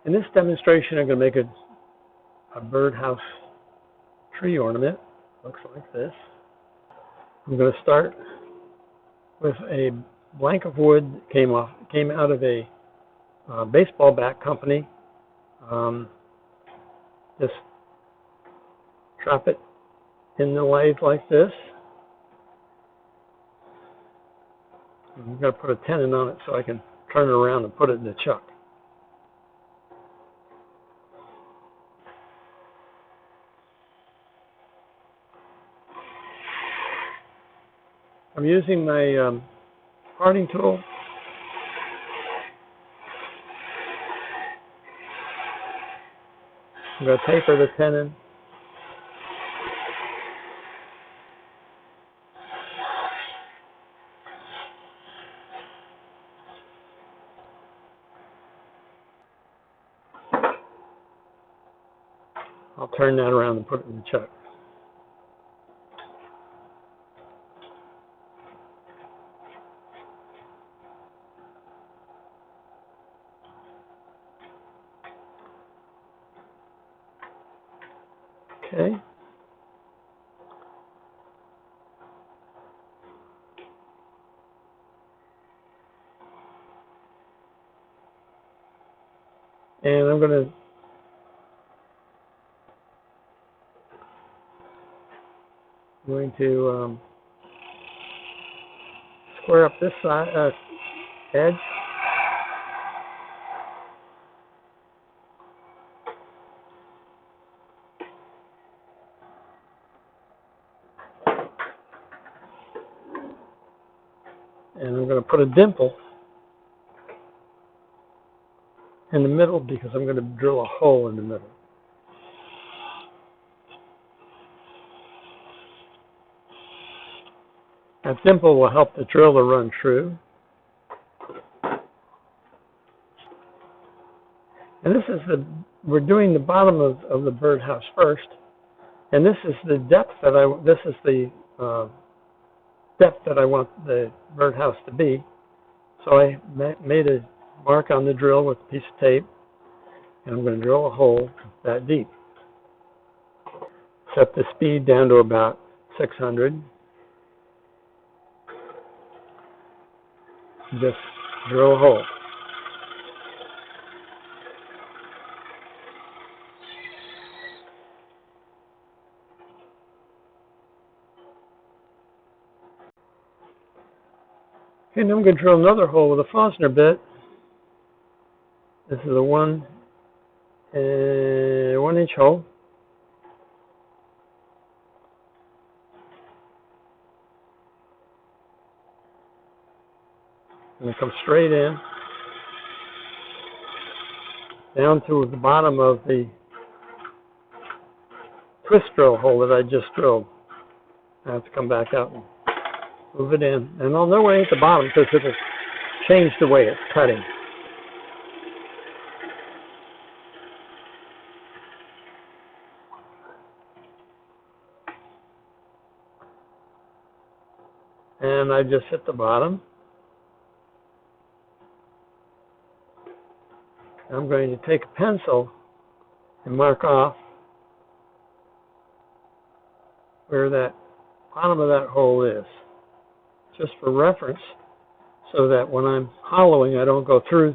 In this demonstration, I'm going to make a birdhouse tree ornament. Looks like this. I'm going to start with a blank of wood that came out of a baseball bat company. Just drop it in the lathe like this. I'm going to put a tenon on it so I can turn it around and put it in the chuck. I'm using my parting tool. I'm going to taper the tenon. I'll turn that around and put it in the chuck. Okay. And I'm going to square up this side edge. And I'm going to put a dimple in the middle because I'm going to drill a hole in the middle. That dimple will help the drill to run true. And this is we're doing the bottom of the birdhouse first. And this is the depth that I want the birdhouse to be. So I made a mark on the drill with a piece of tape, and I'm going to drill a hole that deep. Set the speed down to about 600. Just drill a hole. Okay, now I'm going to drill another hole with a Fosner bit. This is a 1 inch hole. And it comes straight in, down to the bottom of the twist drill hole that I just drilled. I have to come back out and move it in. And I'll know way at the bottom because it'll change the way it's cutting. And I just hit the bottom. I'm going to take a pencil and mark off where that bottom of that hole is, just for reference, so that when I'm hollowing, I don't go through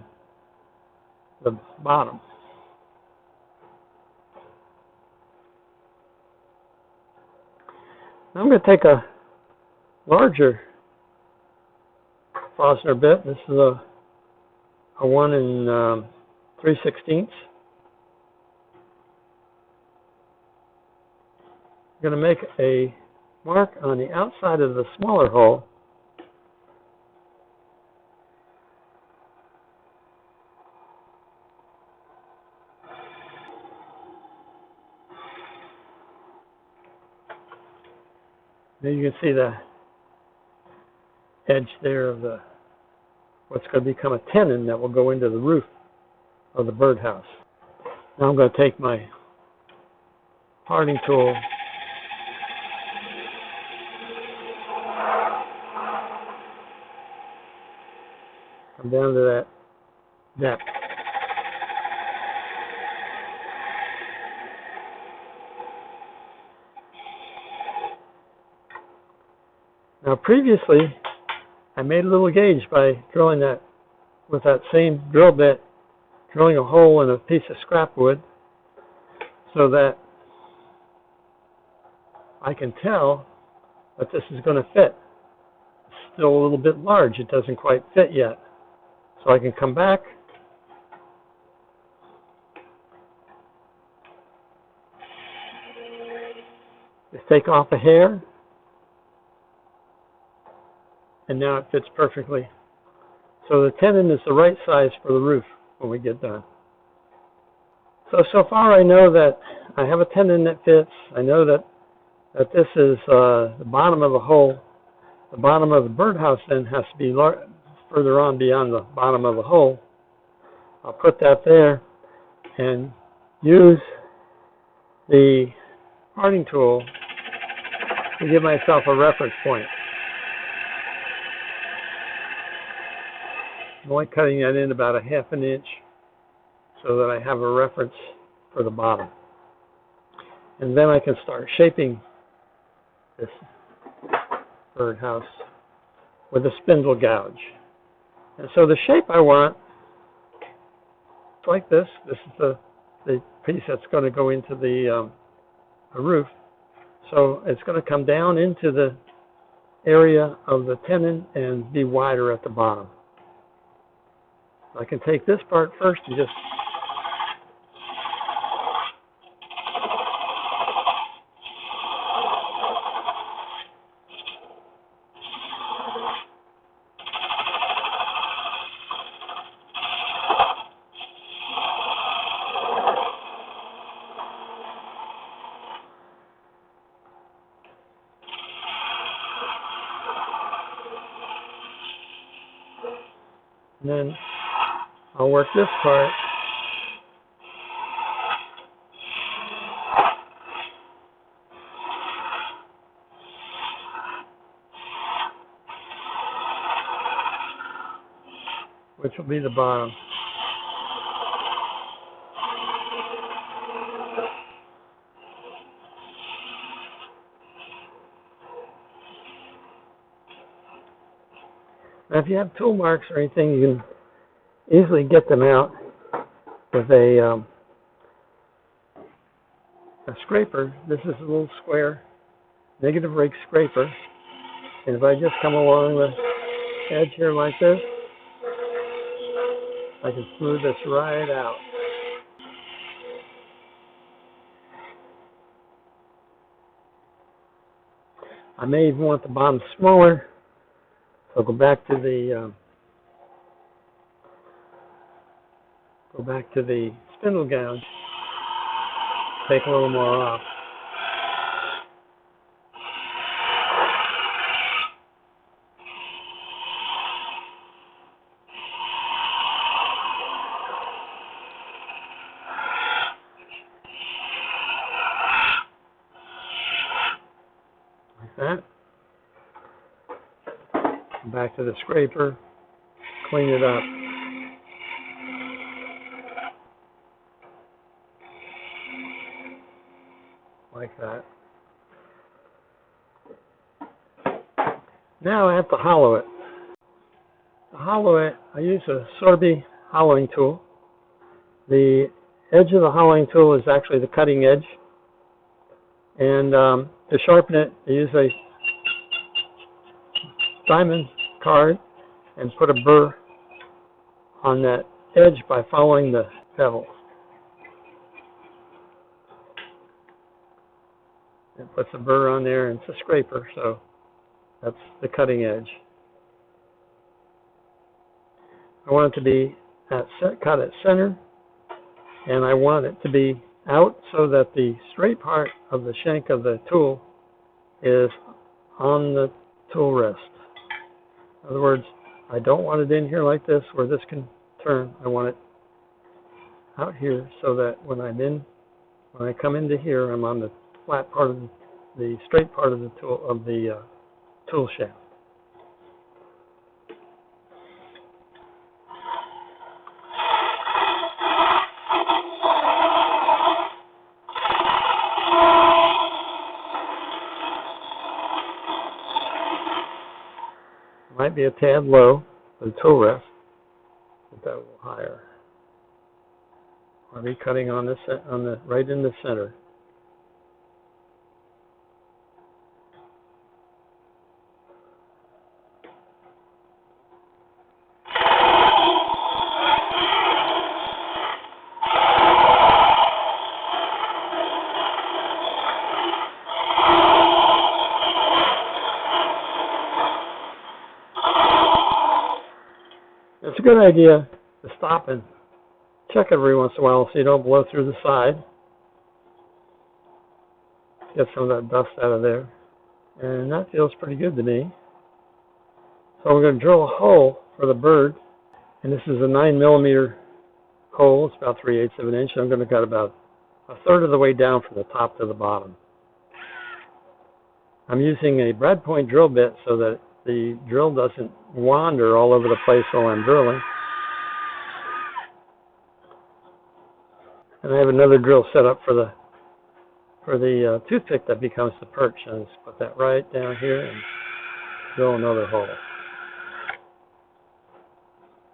the bottom. Now I'm going to take a larger Fosner bit. This is a 1 3/16. I'm going to make a mark on the outside of the smaller hole. There you can see the edge there of what's going to become a tenon that will go into the roof of the birdhouse. Now I'm going to take my parting tool come down to that depth. Now previously, I made a little gauge by drilling that with that same drill bit, drilling a hole in a piece of scrap wood so that I can tell that this is going to fit. It's still a little bit large. It doesn't quite fit yet. So I can come back, just take off a hair, and now it fits perfectly. So the tenon is the right size for the roof when we get done. So far I know that I have a tenon that fits. I know that this is the bottom of the hole. The bottom of the birdhouse then has to be further on beyond the bottom of the hole. I'll put that there and use the parting tool to give myself a reference point. I'm only cutting that in about a ½ an inch so that I have a reference for the bottom. And then I can start shaping this birdhouse with a spindle gouge. And so the shape I want is like this. This is the piece that's going to go into the roof. So it's going to come down into the area of the tenon and be wider at the bottom. I can take this part first and just and then I'll work this part. Which will be the bottom. Now if you have tool marks or anything, you can easily get them out with a scraper. This is a little square negative rake scraper, and if I just come along the edge here like this, I can smooth this right out. I may even want the bottom smaller, so go back to the spindle gouge, take a little more off. Like that. Come back to the scraper, clean it up. Like that. Now I have to hollow it. To hollow it, I use a Sorby hollowing tool. The edge of the hollowing tool is actually the cutting edge. And to sharpen it, I use a diamond card and put a burr on that edge by following the bevel. It puts a burr on there, and it's a scraper, so that's the cutting edge. I want it to be cut at center, and I want it to be out so that the straight part of the shank of the tool is on the tool rest. In other words, I don't want it in here like this where this can turn. I want it out here so that when I come into here, I'm on the flat part of the straight part of the tool shaft. Might be a tad low for the toe rest. Put that a little higher. I'll be cutting on this right in the center. It's a good idea to stop and check every once in a while so you don't blow through the side. Get some of that dust out of there. And that feels pretty good to me. So I'm going to drill a hole for the bird. And this is a 9mm hole. It's about 3/8 of an inch. I'm going to cut about a third of the way down from the top to the bottom. I'm using a brad point drill bit so that the drill doesn't wander all over the place while I'm drilling. And I have another drill set up for the toothpick that becomes the perch. And just put that right down here and drill another hole.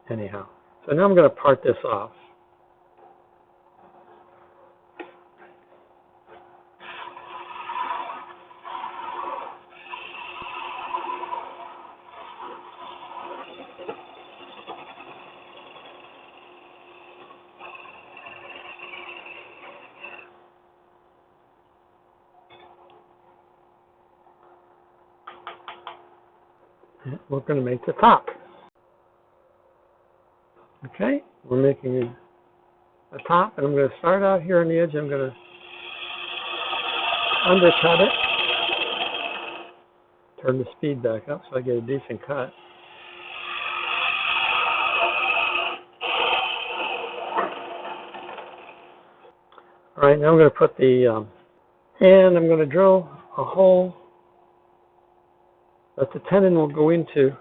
Anyhow, so now I'm going to part this off. We're going to make the top. Okay, we're making a top, and I'm going to start out here on the edge. I'm going to undercut it. Turn the speed back up so I get a decent cut. All right, now I'm going to put the and I'm going to drill a hole that the tenon will go into.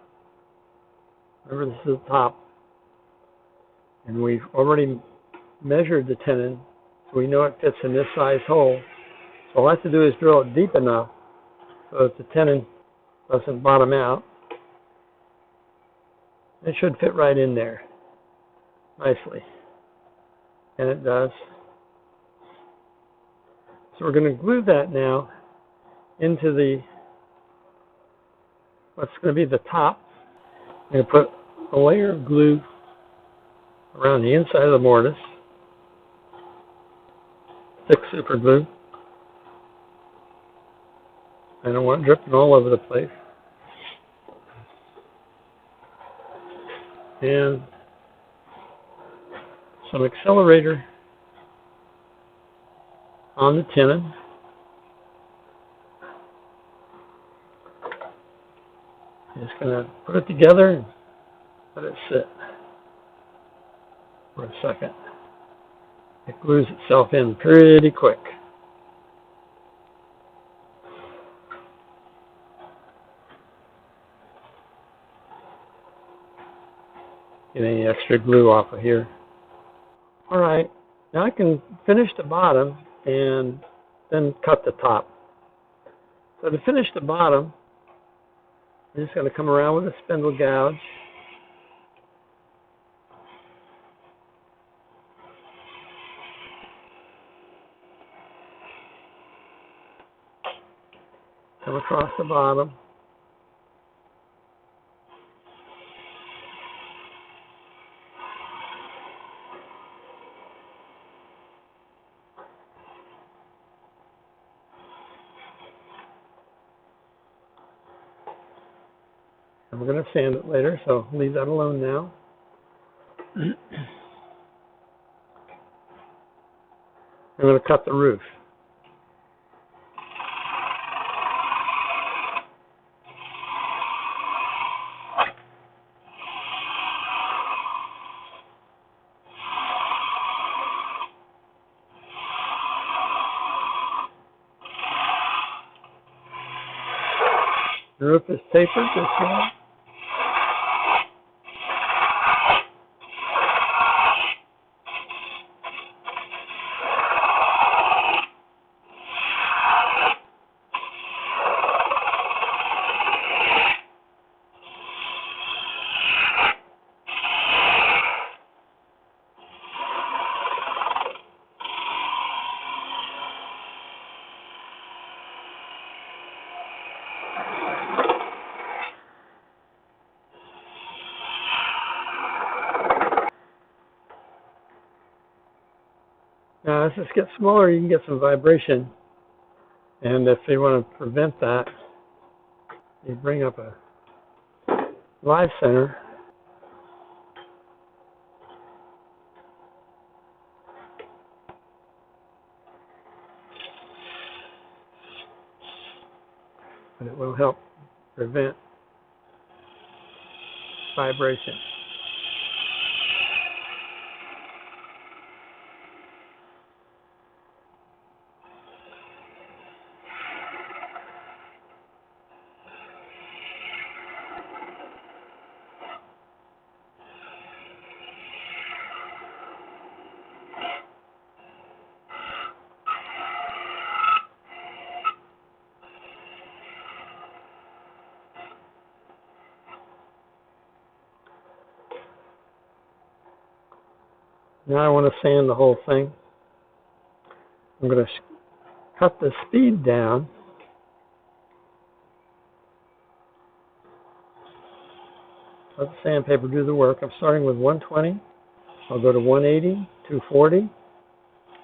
Remember, this is the top. And we've already measured the tenon, so we know it fits in this size hole. So all I have to do is drill it deep enough so that the tenon doesn't bottom out. It should fit right in there nicely. And it does. So we're going to glue that now into what's going to be the top. I'm going to put a layer of glue around the inside of the mortise, thick super glue. I don't want it dripping all over the place. And some accelerator on the tenon. Just going to put it together and let it sit for a second. It glues itself in pretty quick. Get any extra glue off of here. All right, now I can finish the bottom and then cut the top. So to finish the bottom, I'm just going to come around with a spindle gouge. Come across the bottom. And we're going to sand it later, so leave that alone now. I'm going to cut the roof. The roof is tapered this way. Now, as this gets smaller, you can get some vibration. And if you want to prevent that, you bring up a live center. But it will help prevent vibration. Now I want to sand the whole thing. I'm going to cut the speed down. Let the sandpaper do the work. I'm starting with 120. I'll go to 180, 240,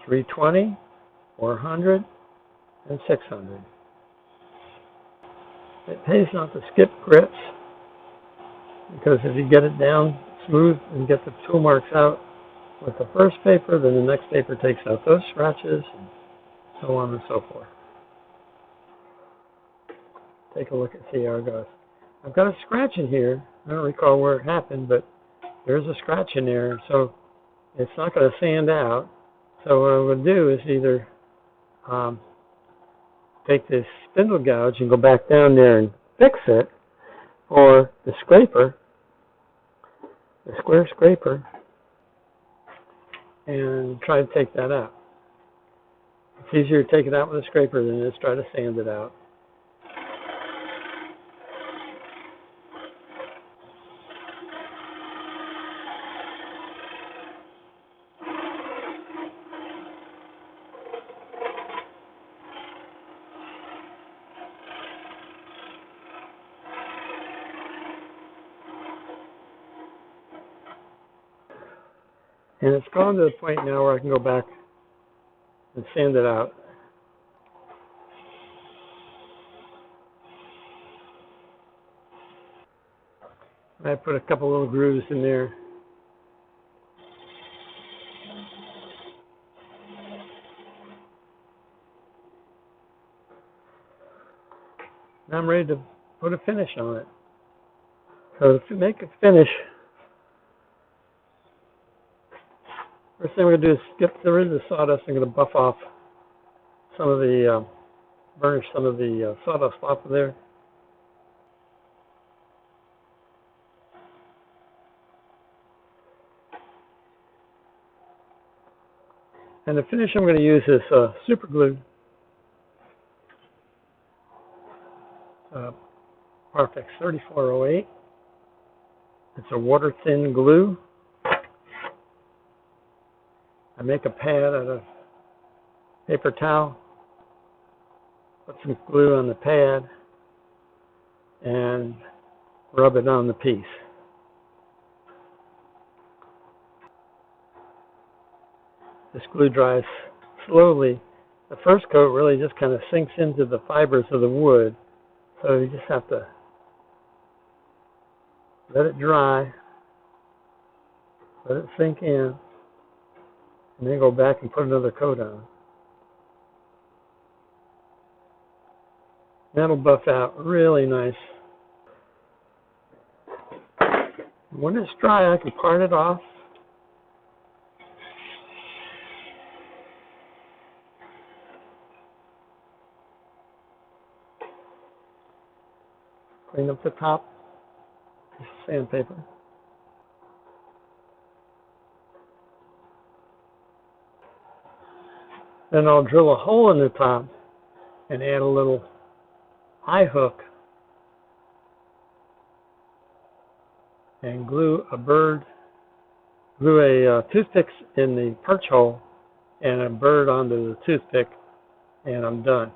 320, 400, and 600. It pays not to skip grits, because if you get it down smooth and get the tool marks out with the first paper, then the next paper takes out those scratches, and so on and so forth. Take a look and see how it goes. I've got a scratch in here. I don't recall where it happened, but there's a scratch in there, so it's not going to sand out. So what I'm going to do is either take this spindle gouge and go back down there and fix it, or the scraper, the square scraper, and try to take that out. It's easier to take it out with a scraper than it is try to sand it out. And it's gone to the point now where I can go back and sand it out. I put a couple little grooves in there. Now I'm ready to put a finish on it. So to make a finish, first thing we're going to do is get rid of the sawdust. I'm going to buff off some of the, burnish some of the sawdust off of there. And the finish I'm going to use is super glue. Parfex 3408. It's a water-thin glue. I make a pad out of paper towel, put some glue on the pad, and rub it on the piece. This glue dries slowly. The first coat really just kind of sinks into the fibers of the wood, so you just have to let it dry, let it sink in, and then go back and put another coat on. That'll buff out really nice. When it's dry, I can part it off. Clean up the top, sandpaper. Then I'll drill a hole in the top and add a little eye hook and glue a toothpick in the perch hole and a bird onto the toothpick, and I'm done.